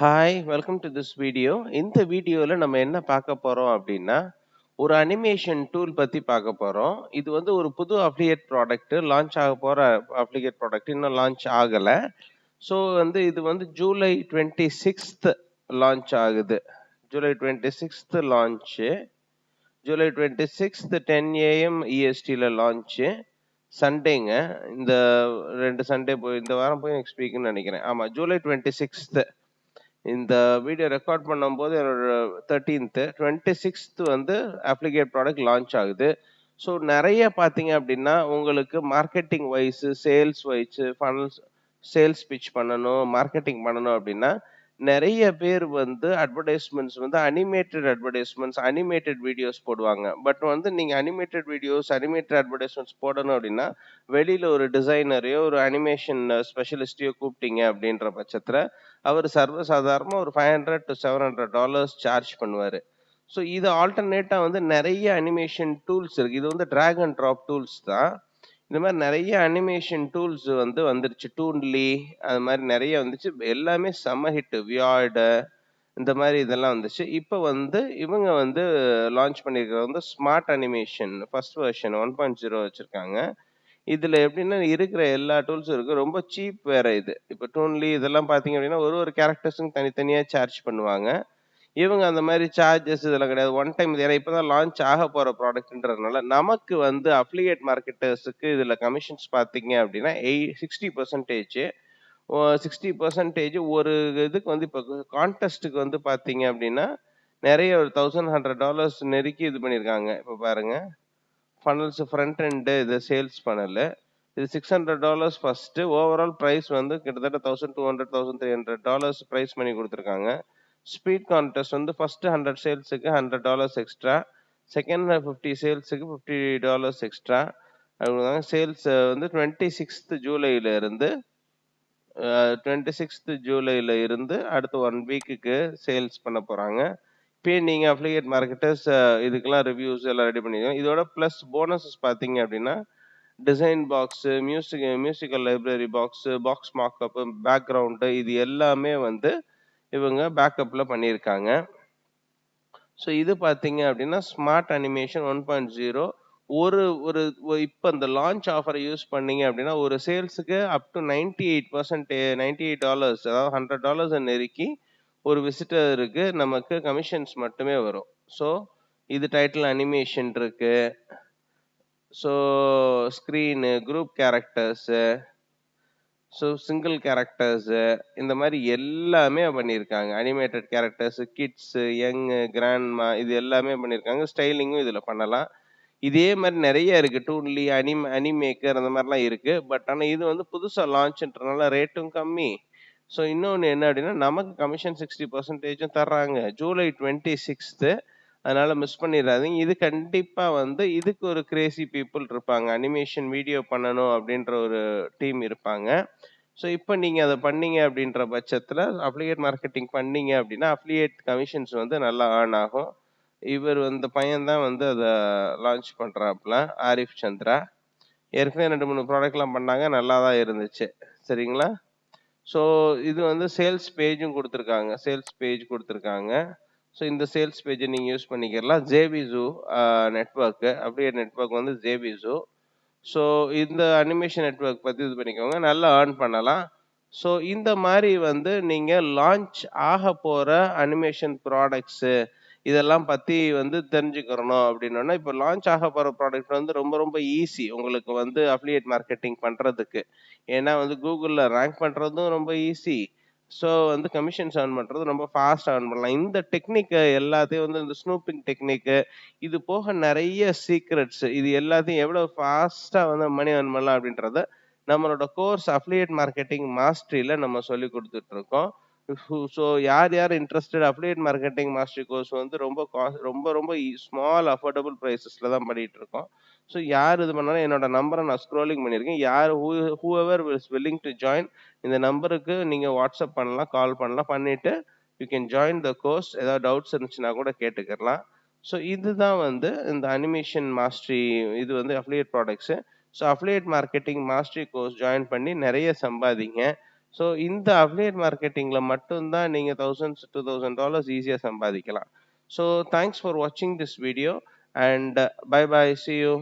Hi, welcome to this video. இந்த வீடியோல நம்ம என்ன பார்க்க போறோம் அப்படின்னா, ஒரு அனிமேஷன் டூல் பத்தி பார்க்க போறோம். இது வந்து ஒரு புது அஃபிலியேட் ப்ராடக்ட் லான்ச் ஆக போற அஃபிலியேட் ப்ராடக்ட் இன்னும் லான்ச் ஆகல. ஸோ வந்து இது வந்து ஜூலை 26th லான்ச் ஆகுது. July 26th launch. July 26th 10 AM ESTல லான்ச்சு. சண்டேங்க. இந்த 2 சண்டே போய் இந்த வாரம் போய் நெக்ஸ்ட் வீக்ன்னு நெனைக்கிறேன். ஆமா, ஜூலை 26th. இந்த வீடியோ ரெக்கார்ட் பண்ணும்போது என்னோட 13th 26th வந்து அப்ளிகேட் ப்ராடக்ட் லான்ச் ஆகுது. ஸோ நிறைய பார்த்தீங்க அப்படின்னா உங்களுக்கு marketing wise sales wise funnels sales pitch பண்ணணும் மார்க்கெட்டிங் பண்ணணும் அப்படின்னா நிறைய பேர் வந்து அட்வர்டைஸ்மெண்ட்ஸ் வந்து அனிமேட்டட் வீடியோஸ் போடுவாங்க. பட் வந்து நீங்க அனிமேட்டட் வீடியோஸ் அனிமேட்டட் அட்வர்டைஸ்மெண்ட்ஸ் போடணும் அப்படின்னா வெளியில ஒரு டிசைனரையோ ஒரு அனிமேஷன் ஸ்பெஷலிஸ்டையோ கூப்பிட்டீங்க அப்படின்ற பட்சத்துல அவர் சர்வசாதாரணமா ஒரு $500 to $700 சார்ஜ் பண்ணுவாரு. ஸோ இது ஆல்டர்னேட்டா வந்து நிறைய அனிமேஷன் டூல்ஸ் இருக்கு. இது வந்து டிராக் அண்ட் ட்ராப் டூல்ஸ் தான். இந்த மாதிரி நிறைய அனிமேஷன் டூல்ஸ் வந்து வந்துருச்சு. டூன்லி அது மாதிரி நிறைய வந்துச்சு. எல்லாமே செம்ம ஹிட். வியார்டு இந்த மாதிரி இதெல்லாம் வந்துச்சு. இப்போ வந்து இவங்க வந்து லான்ச் பண்ணியிருக்கிறது வந்து ஸ்மார்ட் அனிமேஷன் ஃபர்ஸ்ட் வெர்ஷன் 1.0 வச்சிருக்காங்க. இதுல எப்படின்னா இருக்கிற எல்லா டூல்ஸும் இருக்கு. ரொம்ப சீப் வேற இது. இப்ப டூன்லி இதெல்லாம் பார்த்தீங்க அப்படின்னா, ஒரு கேரக்டர்ஸுக்கும் தனித்தனியா சார்ஜ் பண்ணுவாங்க. இவங்க அந்த மாரி சார்ஜஸ் இதெல்லாம் கிடையாது. ஒன் டைம் இது ஏன்னா இப்ப தான் லான்ச் ஆக போற ப்ராடக்ட்ன்றதுனால, நமக்கு வந்து அஃபிலியேட் மார்க்கெட்டர்ஸுக்கு இதுல கமிஷன்ஸ் பார்த்தீங்க அப்படின்னா, 60% 60% ஒரு இதுக்கு வந்து இப்ப கான்டெஸ்ட்க்கு வந்து பார்த்தீங்க அப்படின்னா, நெறைய ஒரு $1100 நெருக்கி இது பண்ணியிருக்காங்க. இப்ப பாருங்க. ஃபனல்ஸ் ஃப்ரண்ட் எண்ட் இது சேல்ஸ் ஃபனலு. இது $600 ஃபர்ஸ்ட். ஓவரால் பிரைஸ் வந்து கிட்டத்தட்ட $1200, $1300 பிரைஸ் மணி குடுத்துருக்காங்க. ஸ்பீட் கான்டெஸ்ட் வந்து ஃபர்ஸ்ட் 100 சேல்ஸுக்கு $100 எக்ஸ்ட்ரா. Second 50 சேல்ஸுக்கு $50 extra. அவ்வளவுதாங்க. சேல்ஸ் வந்து 26th ஜூலைல இருந்து 26th ஜூலைல இருந்து அடுத்த 1 வீக்குக்கு சேல்ஸ் பண்ண போறாங்க. இப்பயே நீங்க அஃபிலியேட் மார்க்கெட்டர்ஸ் இதுக்கெல்லாம் ரிவ்யூஸ் எல்லாம் ரெடி பண்ணிக்கோங்க. இதோட பிளஸ் போனஸஸ் பார்த்தீங்க அப்படின்னா, design box, musical library box, box markup, background இது எல்லாமே வந்து இவங்க பேக்கப்ல பண்ணியிருக்காங்க. ஸோ இது பார்த்தீங்க அப்படின்னா ஸ்மார்ட் அனிமேஷன் 1.0 ஒரு ஒரு இப்போ இந்த லான்ச் ஆஃபரை யூஸ் பண்ணீங்க அப்படின்னா ஒரு சேல்ஸுக்கு அப் டு 98% $98 அதாவது $100 நெருக்கி ஒரு விசிட்டருக்கு நமக்கு கமிஷன்ஸ் மட்டுமே வரும். ஸோ இது டைட்டில் அனிமேஷன் இருக்கு. So screen group characters so single characters இந்த மாதிரி எல்லாமே பண்ணியிருக்காங்க. Animated characters kids young grandma இது எல்லாமே பண்ணியிருக்காங்க. ஸ்டைலிங்கும் இதில் பண்ணலாம். இதே மாதிரி நிறைய இருக்கு. டூன்லி அனிமேக்கர் அந்த மாதிரிலாம் இருக்கு. பட் ஆனால் இது வந்து புதுசாக லான்ச்ன்றனால ரேட்டும் கம்மி. ஸோ இன்னொன்று என்ன அப்படின்னா நமக்கு கமிஷன் 60% தர்றாங்க. ஜூலை 26th. அதனால மிஸ் பண்ணிடாதீங்க. இது கண்டிப்பா வந்து இதுக்கு ஒரு கிரேசி பீப்புள் இருப்பாங்க. அனிமேஷன் வீடியோ பண்ணணும் அப்படின்ற ஒரு டீம் இருப்பாங்க. ஸோ இப்ப நீங்க அத பண்ணீங்க அப்படின்ற பட்சத்துல அஃபிலியேட் மார்க்கெட்டிங் பண்ணீங்க அப்படின்னா, அஃபிலியேட் கமிஷன்ஸ் வந்து நல்லா ஏர்ன் ஆகும். இவர் இந்த பையன் தான் வந்து அத லான்ச் பண்றாப்ல. ஆரிஃப் சந்திரா. ஏற்கனவே 2, 3 ப்ராடக்ட்லாம் பண்ணாங்க. நல்லா தான் இருந்துச்சு. சரிங்களா? ஸோ இது வந்து சேல்ஸ் பேஜும் குடுத்துருக்காங்க. சேல்ஸ் பேஜ் குடுத்துருக்காங்க. ஸோ இந்த சேல்ஸ் பேஜ நீங்க யூஸ் பண்ணிக்கலாம். ஜேவிசூ நெட்வொர்க் அஃபிலியேட் நெட்வொர்க் வந்து ஜேவிசூ. ஸோ இந்த அனிமேஷன் நெட்வொர்க் பத்தி இது பண்ணிக்கோங்க. நல்லா ஏர்ன் பண்ணலாம். ஸோ இந்த மாரி வந்து நீங்க லான்ச் ஆகப் போற அனிமேஷன் ப்ராடக்ட்ஸு இதெல்லாம் பத்தி வந்து தெரிஞ்சுக்கிறணும் அப்படின்னோன்னா, இப்ப லான்ச் ஆகப் போற ப்ராடக்ட் வந்து ரொம்ப ரொம்ப ஈஸி. உங்களுக்கு வந்து அஃபிலியேட் மார்க்கெட்டிங் பண்றதுக்கு. ஏன்னா வந்து Googleல ரேங்க் பண்றதும் ரொம்ப ஈஸி. ஸோ வந்து கமிஷன்ஸ் ஏர்ன் பண்றது ரொம்ப ஃபாஸ்ட்டா ஏர்ன் பண்ணலாம். இந்த டெக்னிக்க எல்லாத்தையும் வந்து இந்த ஸ்னூப்பிங் டெக்னிக்கு, இது போக நெறைய சீக்ரெட்ஸ் இது எல்லாத்தையும் எவ்வளவு ஃபாஸ்ட்டா வந்து மணி ஏர்ன் பண்ணலாம் அப்படின்றத, நம்மளோட கோர்ஸ் அஃபிலியேட் மார்க்கெட்டிங் மாஸ்டரில நம்ம சொல்லிக் குடுத்துட்டு இருக்கோம். ஸோ யார் யார் interested affiliate marketing mastery course வந்து ரொம்ப ரொம்ப ஸ்மால் அஃபோர்டபுள் பிரைஸஸ்ல தான் பண்ணிட்டு இருக்கோம். ஸோ யார் இது பண்ணாலும் என்னோட நம்பரை நான் ஸ்க்ரோலிங் பண்ணியிருக்கேன். யார் whoever is willing to join இந்த நம்பருக்கு நீங்க வாட்ஸ்அப் பண்ணலாம், கால் பண்ணலாம். பண்ணிட்டு you can join the course. ஏதாவது டவுட்ஸ் இருந்துச்சுன்னா கூட கேட்டுக்கலாம். ஸோ இதுதான் வந்து இந்த அனிமேஷன் மாஸ்டரி இது வந்து affiliate products. So affiliate marketing mastery course join பண்ணி நெறைய சம்பாதிங்க. ஸோ இந்த அஃபிலியேட் மார்க்கெட்டிங்ல மட்டும் தான் நீங்க $1000s, $2000 ஈஸியா சம்பாதிக்கலாம். ஸோ தேங்க்ஸ் ஃபார் வாட்சிங் this video and bye bye. See you.